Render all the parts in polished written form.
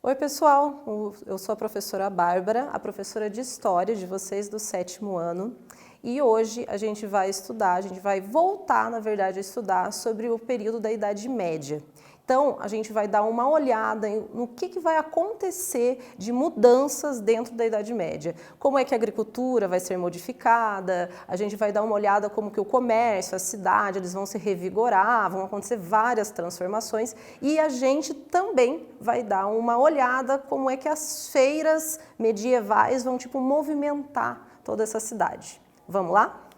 Oi pessoal, eu sou a professora Bárbara, a professora de História de vocês do 7º ano, e hoje a gente vai voltar, na verdade, a estudar sobre o período da Idade Média. Então, a gente vai dar uma olhada no que vai acontecer de mudanças dentro da Idade Média. Como é que a agricultura vai ser modificada, a gente vai dar uma olhada como que o comércio, a cidade, eles vão se revigorar, vão acontecer várias transformações e a gente também vai dar uma olhada como é que as feiras medievais vão, movimentar toda essa cidade. Vamos lá?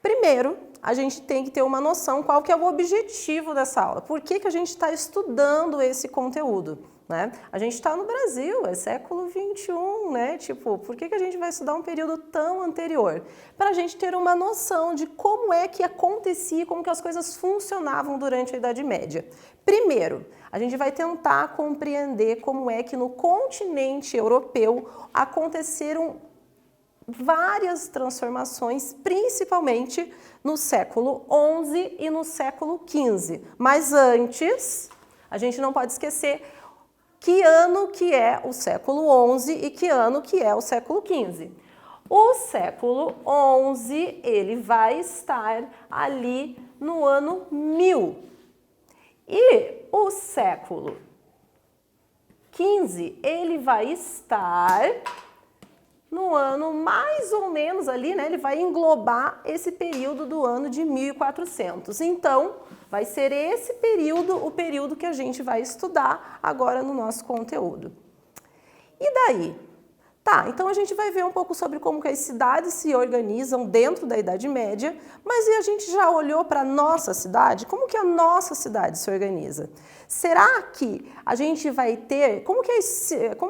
Primeiro, a gente tem que ter uma noção qual que é o objetivo dessa aula. Por que a gente está estudando esse conteúdo, né? A gente está no Brasil, é século XXI, né? Por que a gente vai estudar um período tão anterior? Para a gente ter uma noção de como é que acontecia, como que as coisas funcionavam durante a Idade Média. Primeiro, a gente vai tentar compreender como é que no continente europeu aconteceram várias transformações, principalmente no século XI e no século XV. Mas antes, a gente não pode esquecer que ano que é o século XI e que ano que é o século XV. O século XI, ele vai estar ali no ano 1000. E o século XV, ele vai estar no ano mais ou menos ali, né, ele vai englobar esse período do ano de 1400. Então, vai ser esse período, o período que a gente vai estudar agora no nosso conteúdo. E daí? Tá, então a gente vai ver um pouco sobre como que as cidades se organizam dentro da Idade Média, mas a gente já olhou para a nossa cidade? Como que a nossa cidade se organiza? Será que a gente vai ter, como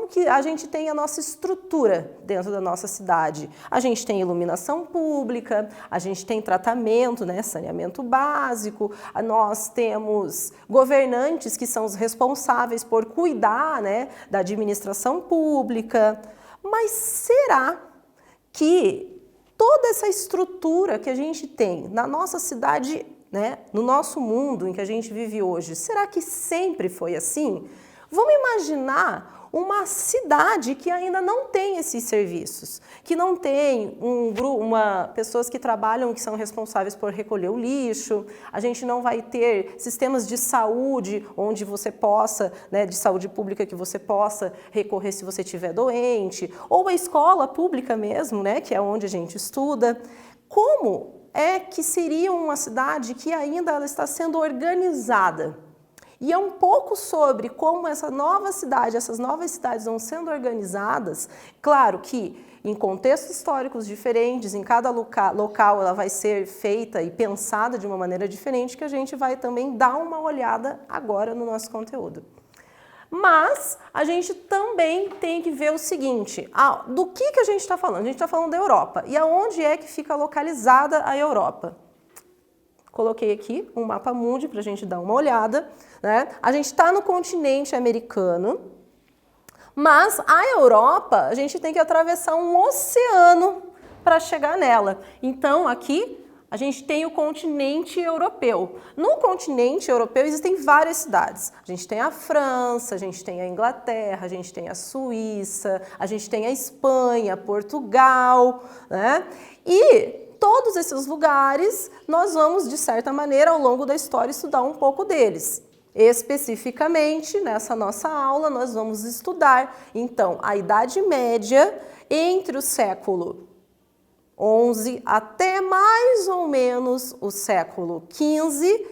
que a gente tem a nossa estrutura dentro da nossa cidade? A gente tem iluminação pública, a gente tem tratamento, né, saneamento básico, nós temos governantes que são os responsáveis por cuidar, né, da administração pública. Mas será que toda essa estrutura que a gente tem na nossa cidade, né, no nosso mundo em que a gente vive hoje, será que sempre foi assim? Vamos imaginar uma cidade que ainda não tem esses serviços, que não tem pessoas que trabalham, que são responsáveis por recolher o lixo, a gente não vai ter sistemas de saúde onde você possa, né, de saúde pública que você possa recorrer se você estiver doente, ou a escola pública mesmo, né, que é onde a gente estuda. Como é que seria uma cidade que ainda ela está sendo organizada? E é um pouco sobre como essas novas cidades vão sendo organizadas. Claro que em contextos históricos diferentes, em cada local ela vai ser feita e pensada de uma maneira diferente, que a gente vai também dar uma olhada agora no nosso conteúdo. Mas a gente também tem que ver o seguinte, do que a gente está falando? A gente está falando da Europa. E aonde é que fica localizada a Europa? Coloquei aqui um mapa mundi para a gente dar uma olhada, né? A gente está no continente americano, mas a Europa, a gente tem que atravessar um oceano para chegar nela. Então, aqui a gente tem o continente europeu. No continente europeu existem várias cidades. A gente tem a França, a gente tem a Inglaterra, a gente tem a Suíça, a gente tem a Espanha, Portugal, né? E todos esses lugares, nós vamos, de certa maneira, ao longo da história, estudar um pouco deles. Especificamente, nessa nossa aula, nós vamos estudar, então, a Idade Média entre o século XI até mais ou menos o século XV,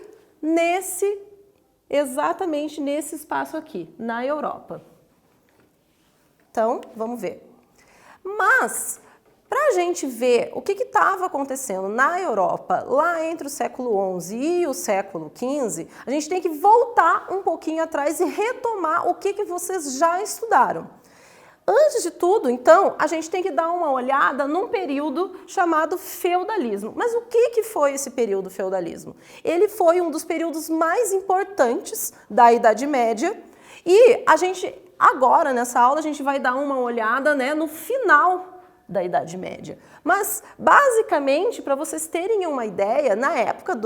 exatamente nesse espaço aqui, na Europa. Então, vamos ver. Mas para a gente ver o que estava acontecendo na Europa lá entre o século XI e o século XV, a gente tem que voltar um pouquinho atrás e retomar o que vocês já estudaram. Antes de tudo, então, a gente tem que dar uma olhada num período chamado feudalismo. Mas o que foi esse período feudalismo? Ele foi um dos períodos mais importantes da Idade Média e a gente, agora, nessa aula, a gente vai dar uma olhada, né, no final da Idade Média. Mas, basicamente, para vocês terem uma ideia, na época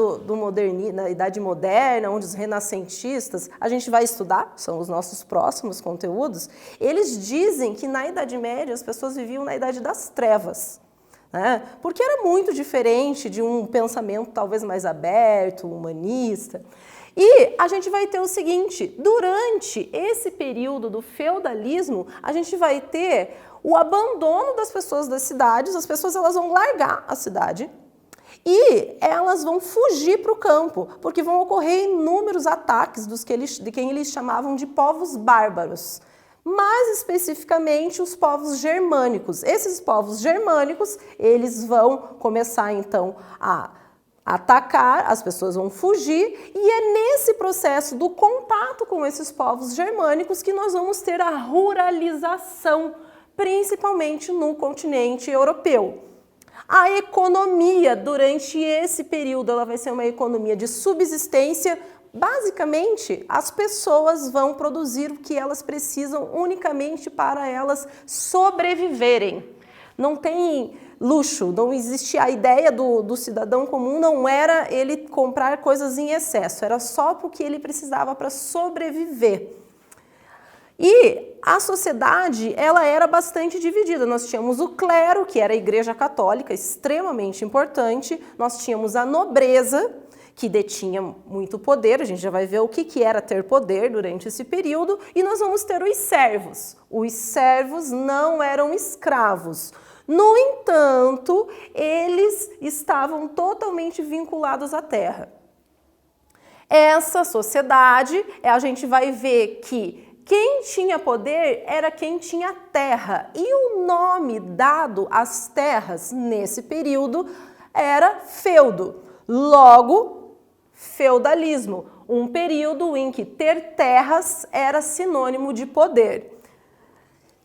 na Idade Moderna, onde os renascentistas, a gente vai estudar, são os nossos próximos conteúdos, eles dizem que na Idade Média as pessoas viviam na Idade das Trevas. Né? Porque era muito diferente de um pensamento talvez mais aberto, humanista. E a gente vai ter o seguinte, durante esse período do feudalismo, a gente vai ter o abandono das pessoas das cidades, as pessoas elas vão largar a cidade e elas vão fugir para o campo, porque vão ocorrer inúmeros ataques de quem eles chamavam de povos bárbaros. Mais especificamente os povos germânicos. Esses povos germânicos, eles vão começar então a atacar, as pessoas vão fugir, e é nesse processo do contato com esses povos germânicos que nós vamos ter a ruralização, principalmente no continente europeu. A economia, durante esse período, ela vai ser uma economia de subsistência. Basicamente, as pessoas vão produzir o que elas precisam unicamente para elas sobreviverem. Não tem luxo, não existe a ideia do cidadão comum, não era ele comprar coisas em excesso, era só porque ele precisava para sobreviver. E a sociedade, ela era bastante dividida. Nós tínhamos o clero, que era a Igreja Católica, extremamente importante. Nós tínhamos a nobreza, que detinha muito poder. A gente já vai ver o que era ter poder durante esse período. E nós vamos ter os servos. Os servos não eram escravos. No entanto, eles estavam totalmente vinculados à terra. Essa sociedade, a gente vai ver que quem tinha poder era quem tinha terra, e o nome dado às terras nesse período era feudo. Logo, feudalismo, um período em que ter terras era sinônimo de poder.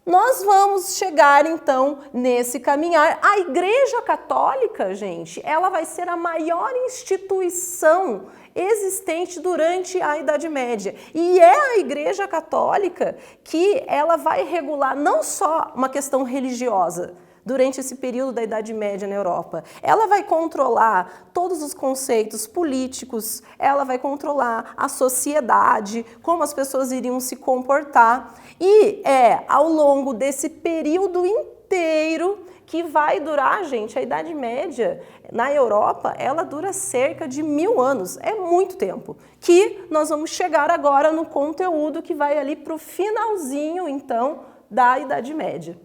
Nós vamos chegar, então, nesse caminhar. A Igreja Católica, gente, ela vai ser a maior instituição existente durante a Idade Média. E é a Igreja Católica que ela vai regular não só uma questão religiosa durante esse período da Idade Média na Europa. Ela vai controlar todos os conceitos políticos, ela vai controlar a sociedade, como as pessoas iriam se comportar. E é ao longo desse período inteiro que vai durar, gente, a Idade Média na Europa, ela dura cerca de 1000 anos. É muito tempo. Que nós vamos chegar agora no conteúdo que vai ali para o finalzinho, então, da Idade Média.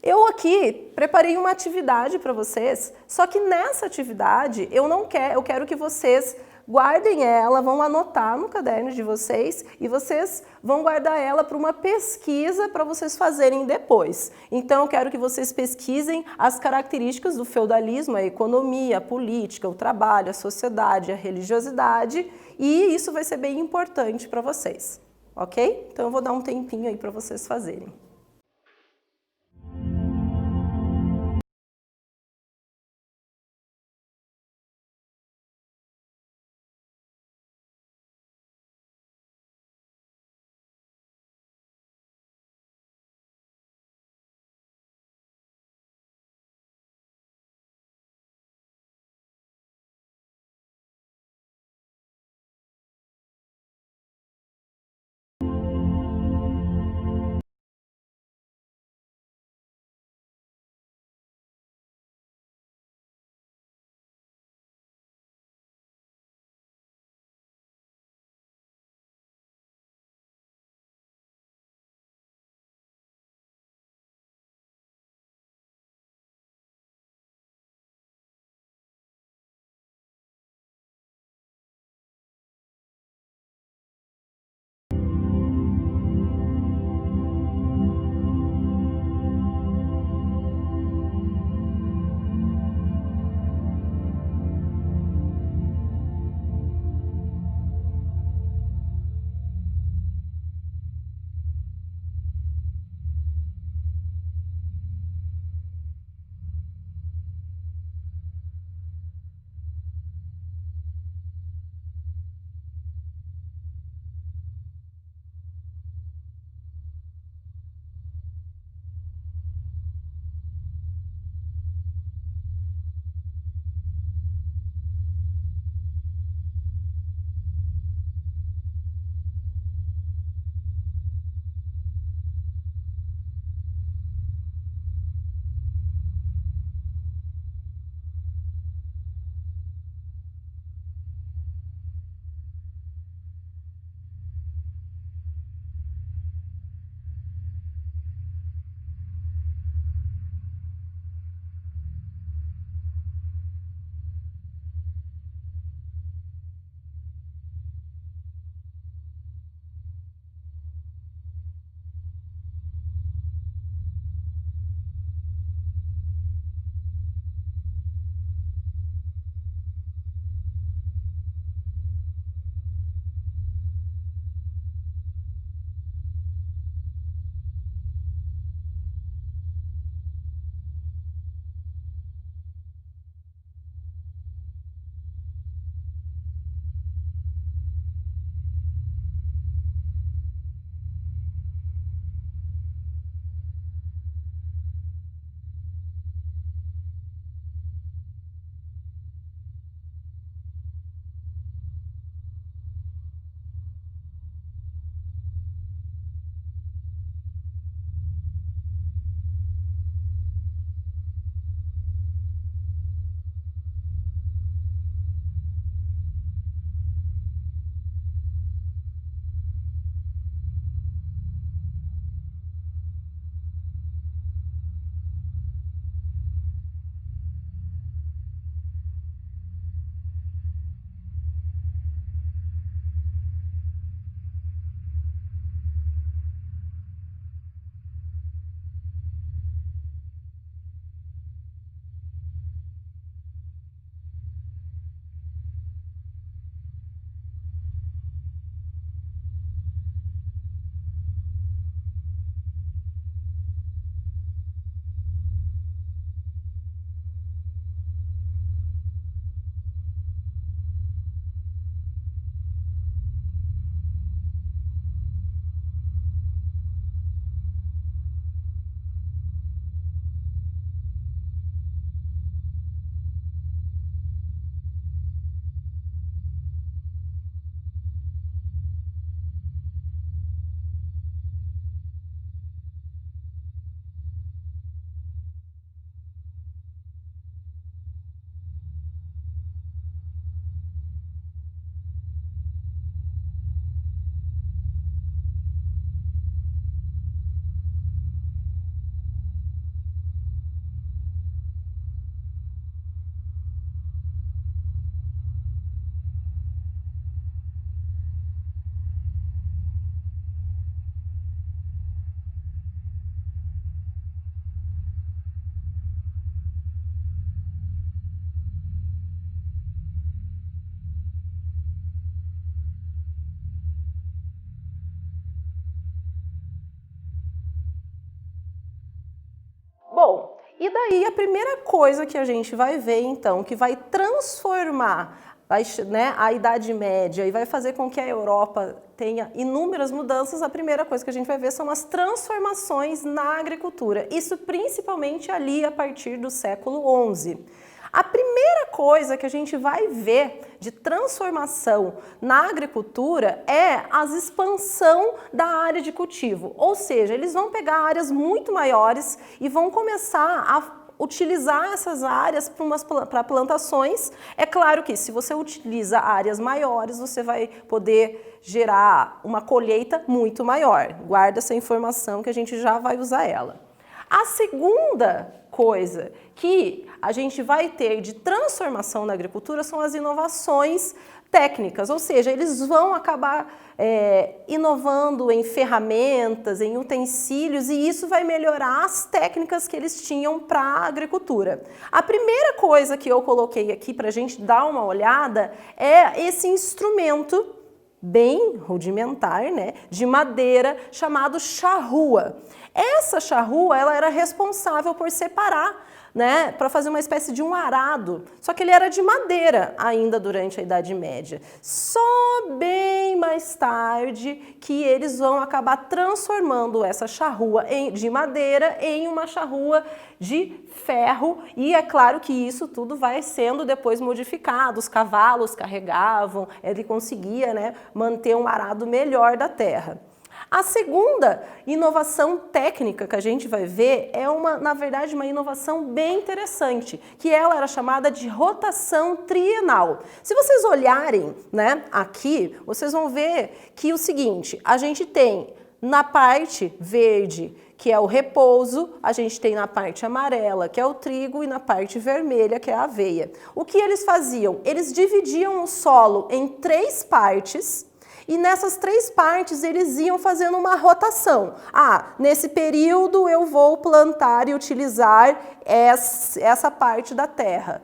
Eu aqui preparei uma atividade para vocês, só que nessa atividade eu quero que vocês guardem ela, vão anotar no caderno de vocês e vocês vão guardar ela para uma pesquisa para vocês fazerem depois. Então eu quero que vocês pesquisem as características do feudalismo, a economia, a política, o trabalho, a sociedade, a religiosidade, e isso vai ser bem importante para vocês, ok? Então eu vou dar um tempinho aí para vocês fazerem. Bom, e daí a primeira coisa que a gente vai ver, então, que vai transformar a Idade Média e vai fazer com que a Europa tenha inúmeras mudanças, a primeira coisa que a gente vai ver são as transformações na agricultura. Isso principalmente ali a partir do século XI. A primeira coisa que a gente vai ver de transformação na agricultura é a expansão da área de cultivo. Ou seja, eles vão pegar áreas muito maiores e vão começar a utilizar essas áreas para plantações. É claro que se você utiliza áreas maiores, você vai poder gerar uma colheita muito maior. Guarda essa informação que a gente já vai usar ela. A segunda coisa que a gente vai ter de transformação na agricultura são as inovações técnicas, ou seja, eles vão acabar inovando em ferramentas, em utensílios, e isso vai melhorar as técnicas que eles tinham para a agricultura. A primeira coisa que eu coloquei aqui para a gente dar uma olhada é esse instrumento bem rudimentar, né, de madeira, chamado charrua. Essa charrua, ela era responsável por separar, né, para fazer uma espécie de um arado, só que ele era de madeira ainda durante a Idade Média. Só bem mais tarde que eles vão acabar transformando essa charrua de madeira em uma charrua de ferro, e é claro que isso tudo vai sendo depois modificado, os cavalos carregavam, ele conseguia, né, manter um arado melhor da terra. A segunda inovação técnica que a gente vai ver é na verdade, uma inovação bem interessante, que ela era chamada de rotação trienal. Se vocês olharem, né, aqui, vocês vão ver que o seguinte, a gente tem na parte verde, que é o repouso, a gente tem na parte amarela, que é o trigo, e na parte vermelha, que é a aveia. O que eles faziam? Eles dividiam o solo em 3 partes, e nessas 3 partes eles iam fazendo uma rotação. Nesse período eu vou plantar e utilizar essa parte da terra.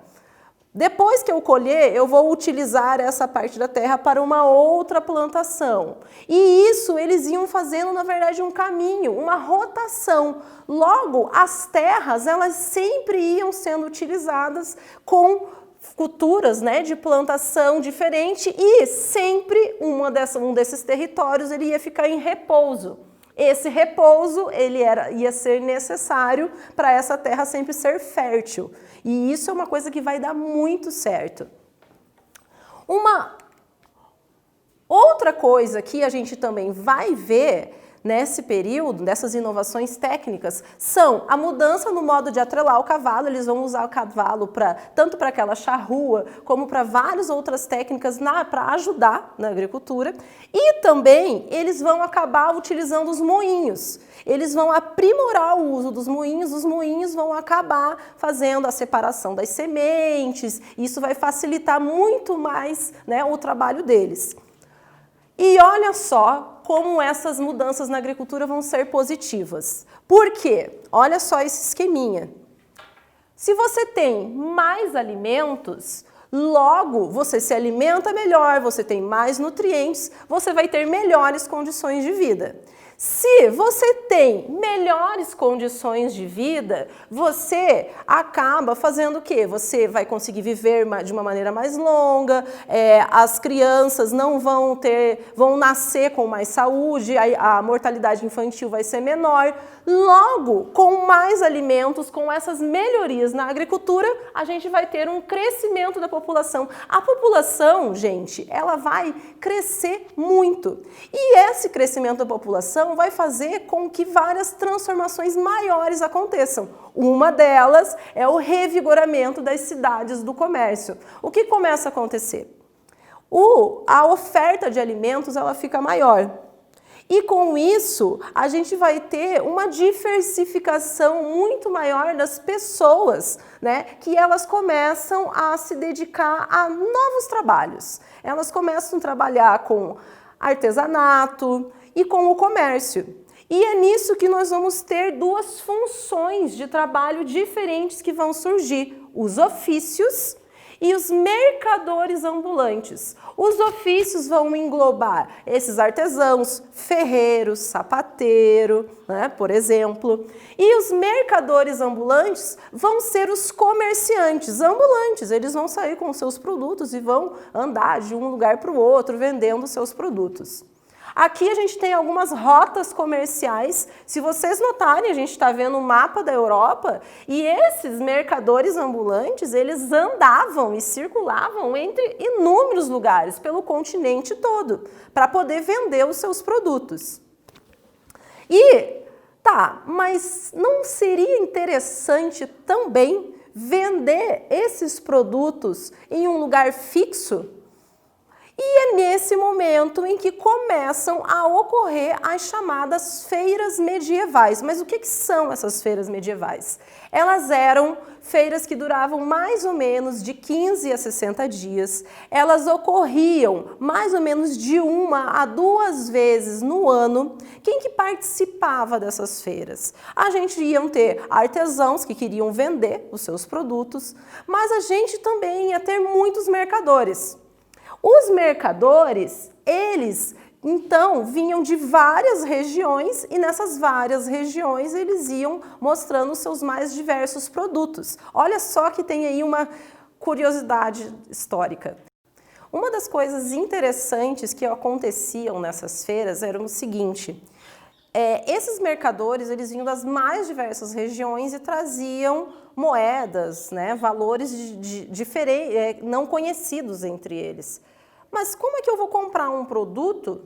Depois que eu colher, eu vou utilizar essa parte da terra para uma outra plantação. E isso eles iam fazendo, na verdade, um caminho, uma rotação. Logo, as terras, elas sempre iam sendo utilizadas com culturas, né, de plantação diferente, e sempre um desses territórios ele ia ficar em repouso. Esse repouso ia ser necessário para essa terra sempre ser fértil. E isso é uma coisa que vai dar muito certo. Uma outra coisa que a gente também vai ver nesse período, dessas inovações técnicas, são a mudança no modo de atrelar o cavalo. Eles vão usar o cavalo tanto para aquela charrua, como para várias outras técnicas para ajudar na agricultura. E também eles vão acabar utilizando os moinhos. Eles vão aprimorar o uso dos moinhos, os moinhos vão acabar fazendo a separação das sementes, isso vai facilitar muito mais, né, o trabalho deles. E olha só como essas mudanças na agricultura vão ser positivas. Por quê? Olha só esse esqueminha. Se você tem mais alimentos, logo você se alimenta melhor, você tem mais nutrientes, você vai ter melhores condições de vida. Se você tem melhores condições de vida, você acaba fazendo o quê? Você vai conseguir viver de uma maneira mais longa, as crianças vão nascer com mais saúde, a mortalidade infantil vai ser menor. Logo, com mais alimentos, com essas melhorias na agricultura, a gente vai ter um crescimento da população. A população, gente, ela vai crescer muito. E esse crescimento da população vai fazer com que várias transformações maiores aconteçam. Uma delas é o revigoramento das cidades do comércio. O que começa a acontecer? A oferta de alimentos ela fica maior. E com isso, a gente vai ter uma diversificação muito maior das pessoas, né? Que elas começam a se dedicar a novos trabalhos. Elas começam a trabalhar com artesanato e com o comércio. E é nisso que nós vamos ter 2 funções de trabalho diferentes que vão surgir: os ofícios E os mercadores ambulantes. Os ofícios vão englobar esses artesãos, ferreiros, sapateiro, né, por exemplo. E os mercadores ambulantes vão ser os comerciantes ambulantes. Eles vão sair com seus produtos e vão andar de um lugar para o outro vendendo seus produtos. Aqui a gente tem algumas rotas comerciais. Se vocês notarem, a gente está vendo o mapa da Europa e esses mercadores ambulantes, eles andavam e circulavam entre inúmeros lugares pelo continente todo para poder vender os seus produtos. E, tá, mas não seria interessante também vender esses produtos em um lugar fixo? E é nesse momento em que começam a ocorrer as chamadas feiras medievais. Mas o que são essas feiras medievais? Elas eram feiras que duravam mais ou menos de 15 a 60 dias. Elas ocorriam mais ou menos de 1 a 2 vezes no ano. Quem que participava dessas feiras? A gente iam ter artesãos que queriam vender os seus produtos, mas a gente também ia ter muitos mercadores. Os mercadores, eles, então, vinham de várias regiões e nessas várias regiões eles iam mostrando os seus mais diversos produtos. Olha só que tem aí uma curiosidade histórica. Uma das coisas interessantes que aconteciam nessas feiras era o seguinte: esses mercadores, eles vinham das mais diversas regiões e traziam moedas, né, valores diferentes, não conhecidos entre eles. Mas como é que eu vou comprar um produto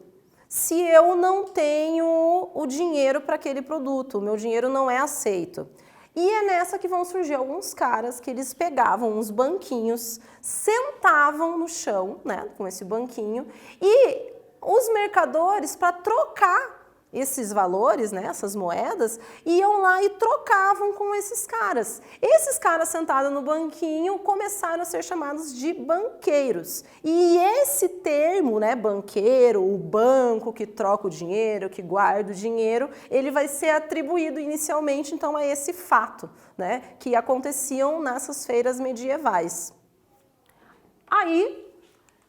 se eu não tenho o dinheiro para aquele produto? O meu dinheiro não é aceito. E é nessa que vão surgir alguns caras que eles pegavam uns banquinhos, sentavam no chão, né, com esse banquinho, e os mercadores, para trocar esses valores, né, essas moedas, iam lá e trocavam com esses caras. Esses caras sentados no banquinho começaram a ser chamados de banqueiros. E esse termo, né, banqueiro, o banco que troca o dinheiro, que guarda o dinheiro, ele vai ser atribuído inicialmente, então, a esse fato, né, que aconteciam nessas feiras medievais. Aí,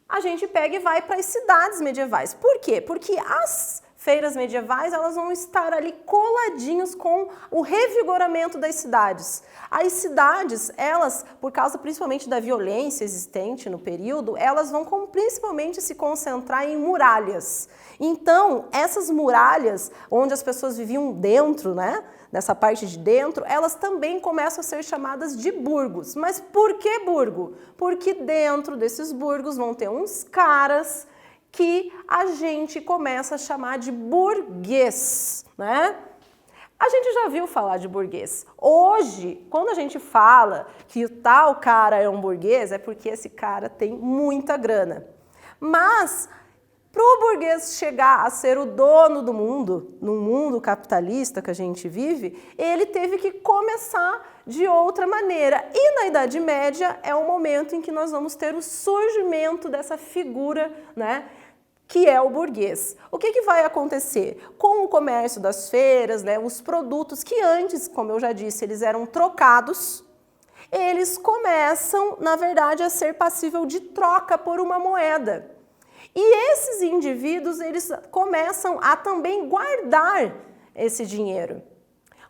a gente pega e vai para as cidades medievais. Por quê? Porque as feiras medievais, elas vão estar ali coladinhos com o revigoramento das cidades. As cidades, elas, por causa principalmente da violência existente no período, elas vão principalmente se concentrar em muralhas. Então, essas muralhas, onde as pessoas viviam dentro, né, nessa parte de dentro, elas também começam a ser chamadas de burgos. Mas por que burgo? Porque dentro desses burgos vão ter uns caras que a gente começa a chamar de burguês, né? A gente já viu falar de burguês. Hoje, quando a gente fala que o tal cara é um burguês, é porque esse cara tem muita grana. Mas, para o burguês chegar a ser o dono do mundo, no mundo capitalista que a gente vive, ele teve que começar de outra maneira. E na Idade Média é o momento em que nós vamos ter o surgimento dessa figura, né, que é o burguês. O que vai acontecer? Com o comércio das feiras, né, os produtos que antes, como eu já disse, eles eram trocados, eles começam, na verdade, a ser passível de troca por uma moeda. E esses indivíduos, eles começam a também guardar esse dinheiro.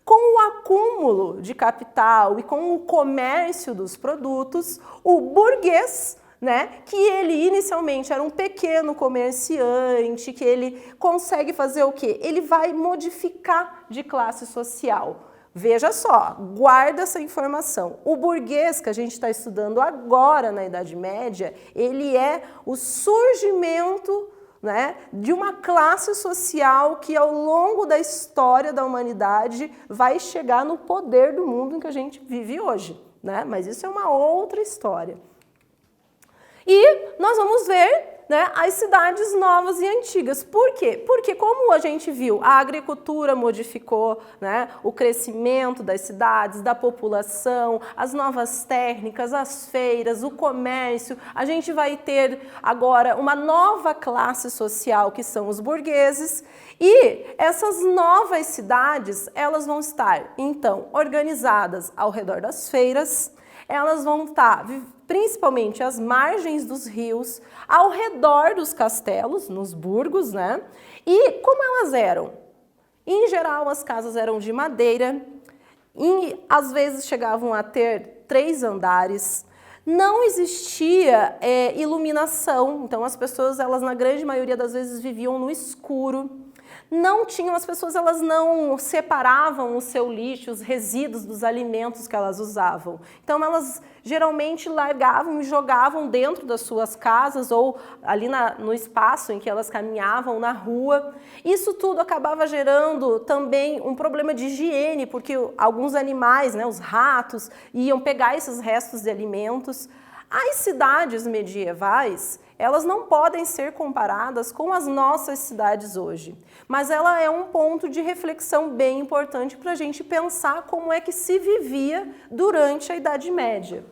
Com o acúmulo de capital e com o comércio dos produtos, o burguês, né, que ele inicialmente era um pequeno comerciante, que ele consegue fazer o quê? Ele vai modificar de classe social. Veja só, guarda essa informação. O burguês que a gente está estudando agora na Idade Média, ele é o surgimento, né, de uma classe social que ao longo da história da humanidade vai chegar no poder do mundo em que a gente vive hoje, né? Mas isso é uma outra história. E nós vamos ver, né, as cidades novas e antigas. Por quê? Porque, como a gente viu, a agricultura modificou, né, o crescimento das cidades, da população, as novas técnicas, as feiras, o comércio. A gente vai ter agora uma nova classe social, que são os burgueses. E essas novas cidades, elas vão estar, então, organizadas ao redor das feiras. Elas vão estar principalmente às margens dos rios, ao redor dos castelos, nos burgos, né? E como elas eram? Em geral, as casas eram de madeira, e às vezes chegavam a ter 3 andares. Não existia iluminação, então as pessoas, elas na grande maioria das vezes viviam no escuro. Não tinham, as pessoas, elas não separavam o seu lixo, os resíduos dos alimentos que elas usavam. Então elas geralmente largavam e jogavam dentro das suas casas ou ali no espaço em que elas caminhavam, na rua. Isso tudo acabava gerando também um problema de higiene, porque alguns animais, né, os ratos, iam pegar esses restos de alimentos. As cidades medievais, elas não podem ser comparadas com as nossas cidades hoje, mas ela é um ponto de reflexão bem importante para a gente pensar como é que se vivia durante a Idade Média.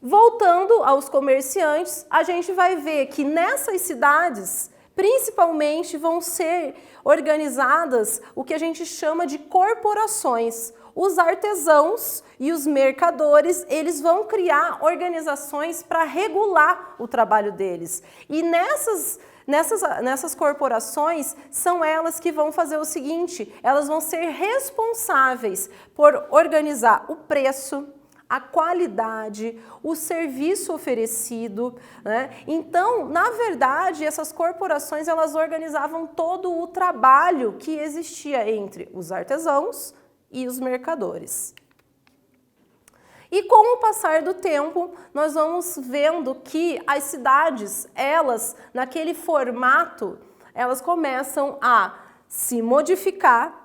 Voltando aos comerciantes, a gente vai ver que nessas cidades, principalmente, vão ser organizadas o que a gente chama de corporações. Os artesãos e os mercadores, eles vão criar organizações para regular o trabalho deles. E nessas corporações, são elas que vão fazer o seguinte, elas vão ser responsáveis por organizar o preço, a qualidade, o serviço oferecido, né? Então, na verdade, essas corporações, elas organizavam todo o trabalho que existia entre os artesãos e os mercadores. E com o passar do tempo, nós vamos vendo que as cidades, elas, naquele formato, elas começam a se modificar.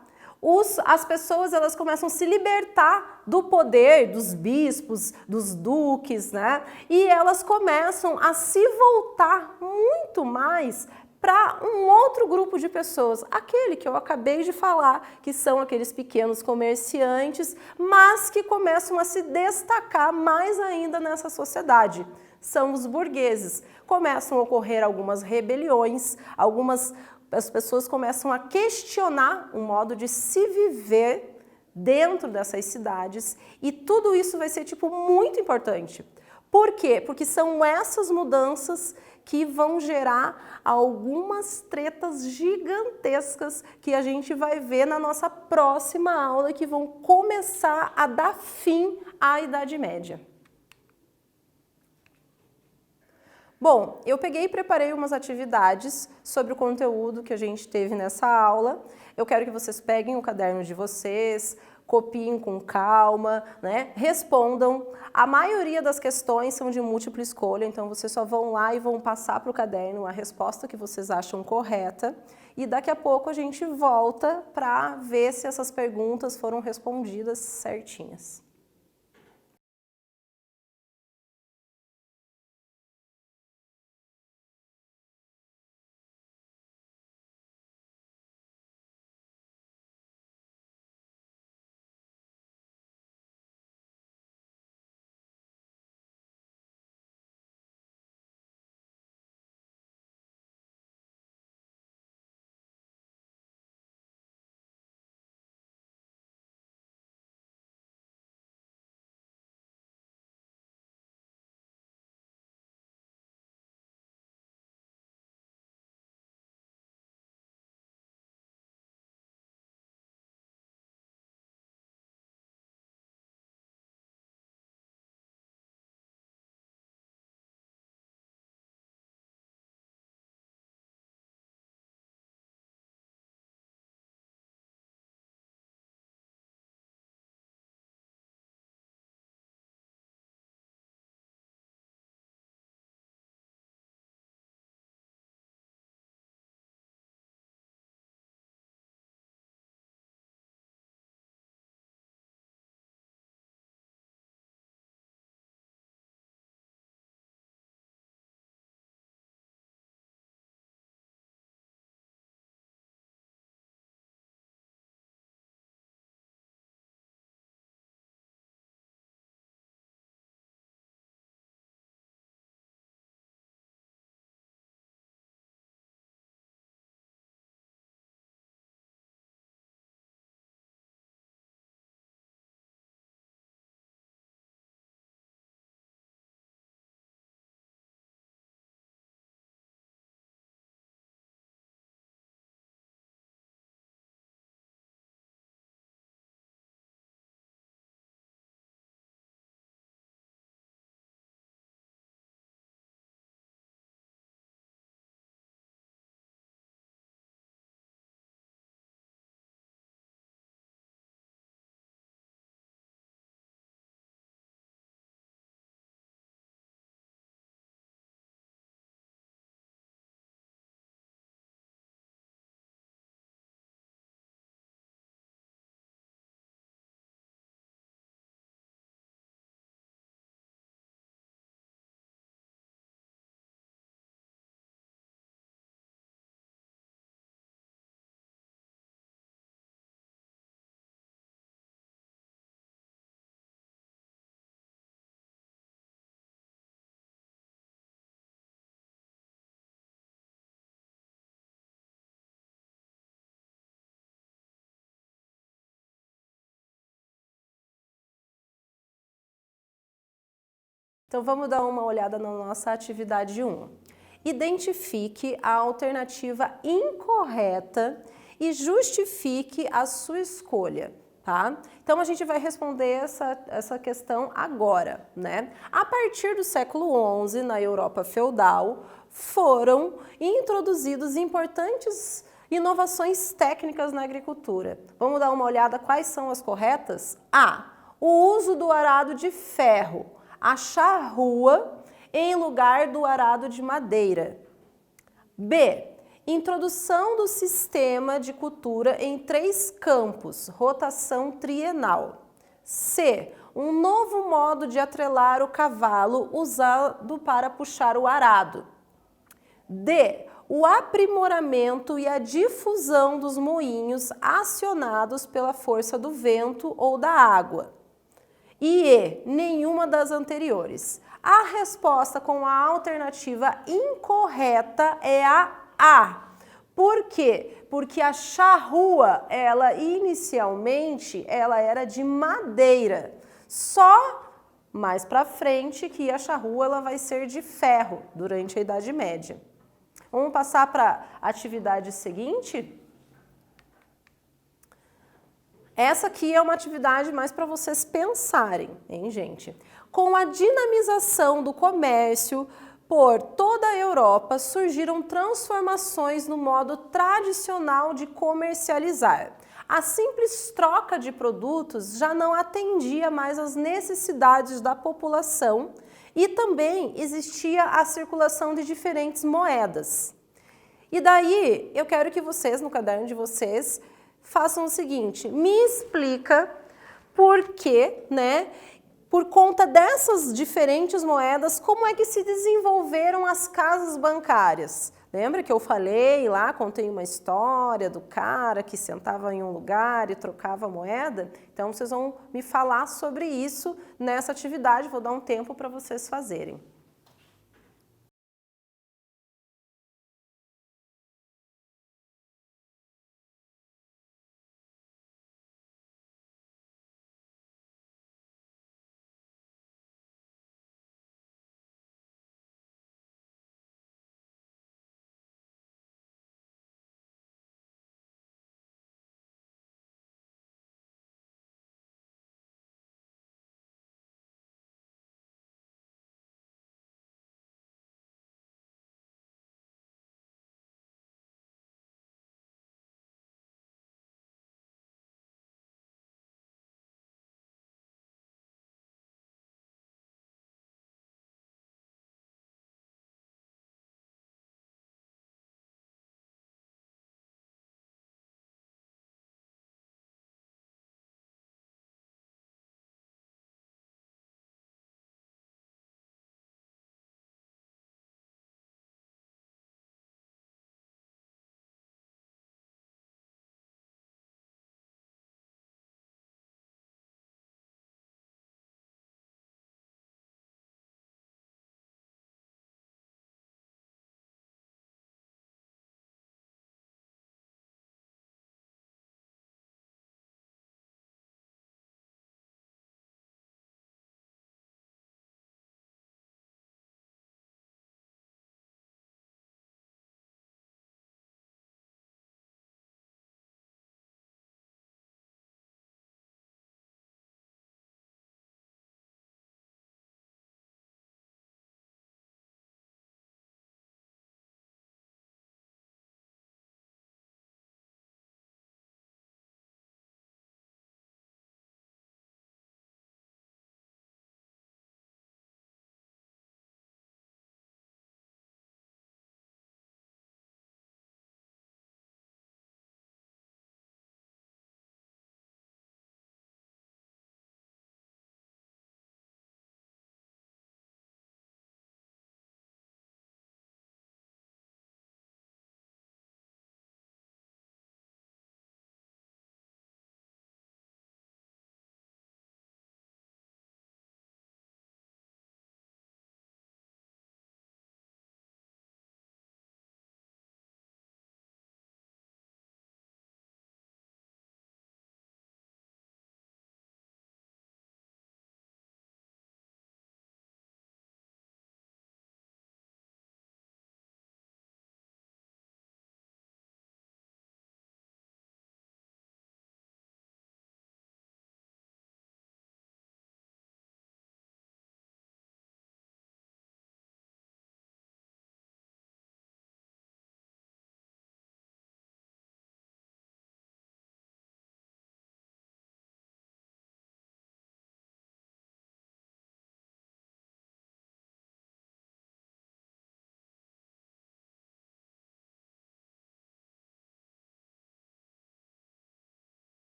As pessoas, elas começam a se libertar do poder dos bispos, dos duques, né? E elas começam a se voltar muito mais para um outro grupo de pessoas, aquele que eu acabei de falar, que são aqueles pequenos comerciantes, mas que começam a se destacar mais ainda nessa sociedade. São os burgueses. Começam a ocorrer algumas rebeliões, as pessoas começam a questionar o modo de se viver dentro dessas cidades, e tudo isso vai ser muito importante. Por quê? Porque são essas mudanças que vão gerar algumas tretas gigantescas que a gente vai ver na nossa próxima aula, que vão começar a dar fim à Idade Média. Bom, eu peguei e preparei umas atividades sobre o conteúdo que a gente teve nessa aula. Eu quero que vocês peguem o caderno de vocês, copiem com calma, né? Respondam. A maioria das questões são de múltipla escolha, então vocês só vão lá e vão passar para o caderno a resposta que vocês acham correta. E daqui a pouco a gente volta para ver se essas perguntas foram respondidas certinhas. Então vamos dar uma olhada na nossa atividade 1. Identifique a alternativa incorreta e justifique a sua escolha, tá? Então a gente vai responder essa questão agora, né? A partir do século XI, na Europa feudal, foram introduzidos importantes inovações técnicas na agricultura. Vamos dar uma olhada quais são as corretas? A. O uso do arado de ferro, a charrua, em lugar do arado de madeira. B. Introdução do sistema de cultura em 3 campos, rotação trienal. C. Um novo modo de atrelar o cavalo usado para puxar o arado. D. O aprimoramento e a difusão dos moinhos acionados pela força do vento ou da água. E E. Nenhuma das anteriores. A resposta com a alternativa incorreta é a A. Por quê? Porque a charrua, inicialmente, era de madeira. Só mais para frente que a charrua vai ser de ferro durante a Idade Média. Vamos passar para a atividade seguinte? Essa aqui é uma atividade mais para vocês pensarem, hein, gente? Com a dinamização do comércio por toda a Europa, surgiram transformações no modo tradicional de comercializar. A simples troca de produtos já não atendia mais às necessidades da população e também existia a circulação de diferentes moedas. E daí, eu quero que vocês, no caderno de vocês, façam o seguinte, me explica por que, né, por conta dessas diferentes moedas, como é que se desenvolveram as casas bancárias? Lembra que eu falei lá, contei uma história do cara que sentava em um lugar e trocava moeda? Então, vocês vão me falar sobre isso nessa atividade, vou dar um tempo para vocês fazerem.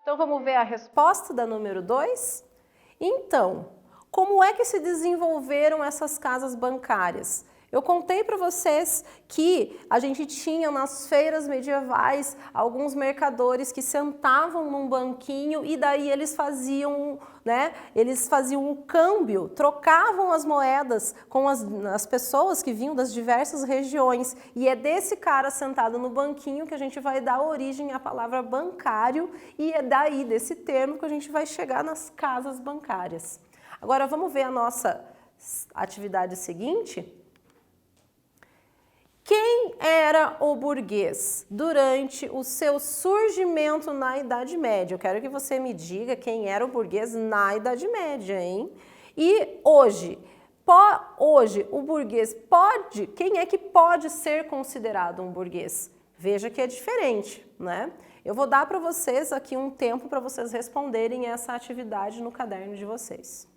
Então vamos ver a resposta da número 2? Então, como é que se desenvolveram essas casas bancárias? Eu contei para vocês que a gente tinha nas feiras medievais alguns mercadores que sentavam num banquinho e daí eles faziam, eles faziam um câmbio, trocavam as moedas com as pessoas que vinham das diversas regiões. E é desse cara sentado no banquinho que a gente vai dar origem à palavra bancário e é daí desse termo que a gente vai chegar nas casas bancárias. Agora vamos ver a nossa atividade seguinte. Quem era o burguês durante o seu surgimento na Idade Média? Eu quero que você me diga quem era o burguês na Idade Média, hein? E hoje, o burguês pode, quem é que pode ser considerado um burguês? Veja que é diferente, né? Eu vou dar para vocês aqui um tempo para vocês responderem essa atividade no caderno de vocês.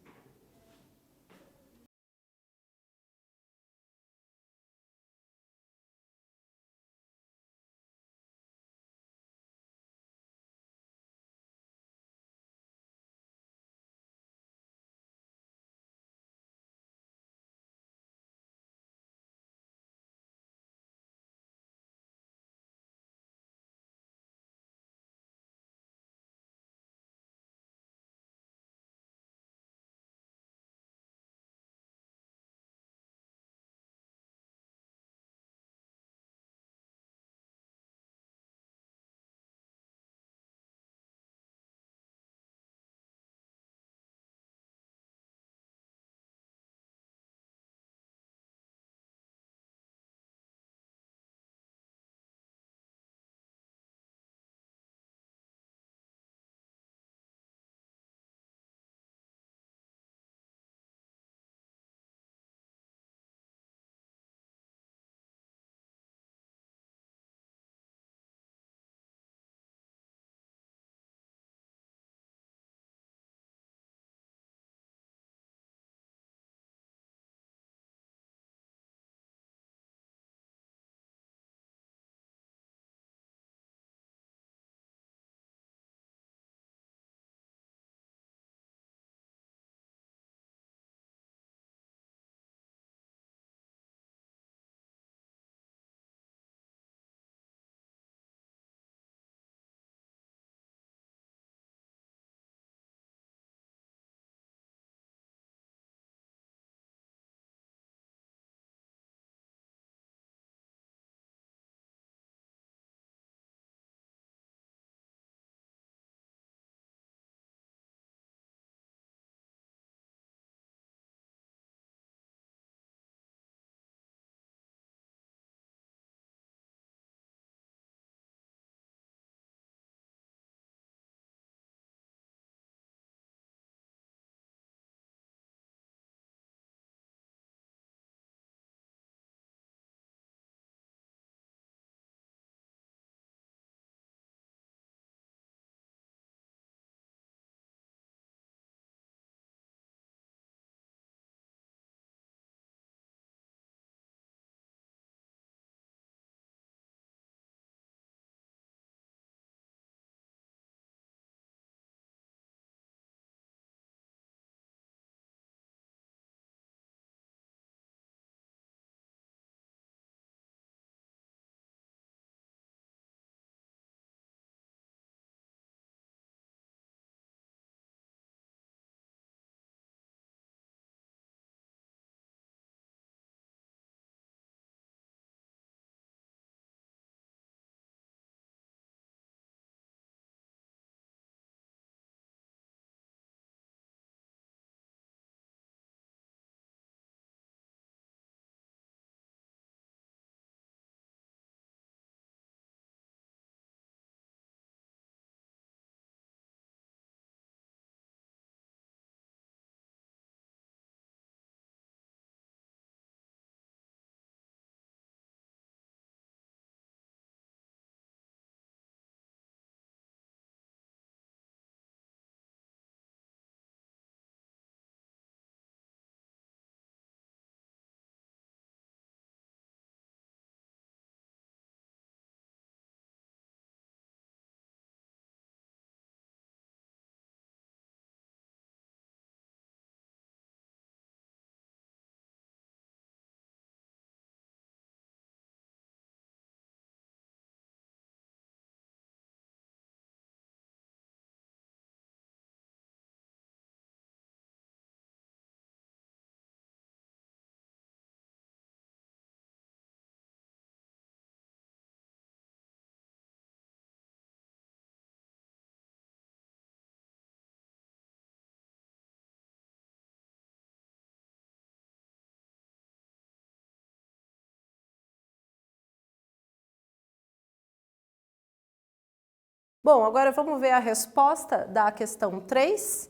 Bom, agora vamos ver a resposta da questão 3.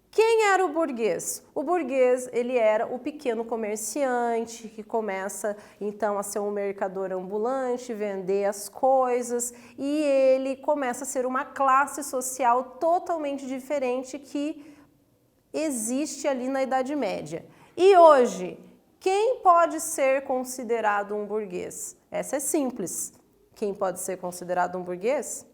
Quem era o burguês? O burguês, ele era o pequeno comerciante que começa então a ser um mercador ambulante, vender as coisas, e ele começa a ser uma classe social totalmente diferente que existe ali na Idade Média. E hoje, quem pode ser considerado um burguês? Essa é simples. Quem pode ser considerado um burguês?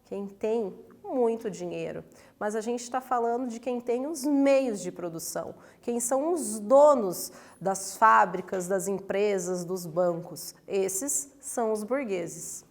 Quem tem muito dinheiro. Mas a gente está falando de quem tem os meios de produção, quem são os donos das fábricas, das empresas, dos bancos. Esses são os burgueses.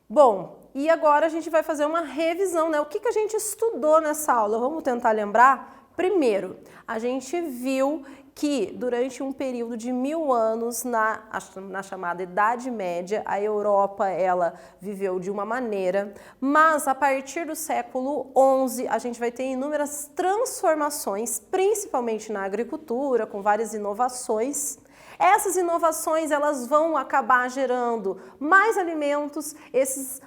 Bom, e agora a gente vai fazer uma revisão, né? O que a gente estudou nessa aula? Vamos tentar lembrar? Primeiro, a gente viu que durante um período de 1000 anos, na chamada Idade Média, a Europa ela viveu de uma maneira, mas a partir do século XI a gente vai ter inúmeras transformações, principalmente na agricultura, com várias inovações. Essas inovações elas vão acabar gerando mais alimentos, esses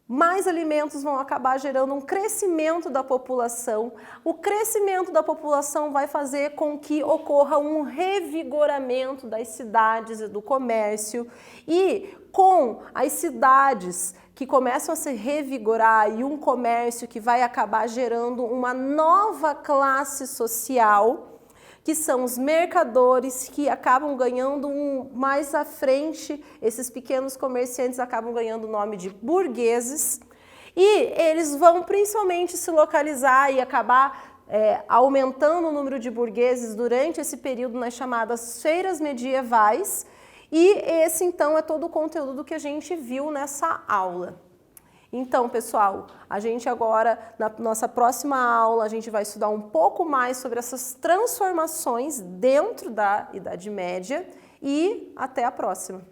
mais alimentos vão acabar gerando um crescimento da população. O crescimento da população vai fazer com que ocorra um revigoramento das cidades e do comércio. E com as cidades que começam a se revigorar e um comércio que vai acabar gerando uma nova classe social, que são os mercadores, que acabam ganhando mais à frente, esses pequenos comerciantes acabam ganhando o nome de burgueses, e eles vão principalmente se localizar e acabar aumentando o número de burgueses durante esse período nas chamadas feiras medievais, e esse então é todo o conteúdo que a gente viu nessa aula. Então, pessoal, a gente agora, na nossa próxima aula, a gente vai estudar um pouco mais sobre essas transformações dentro da Idade Média e até a próxima.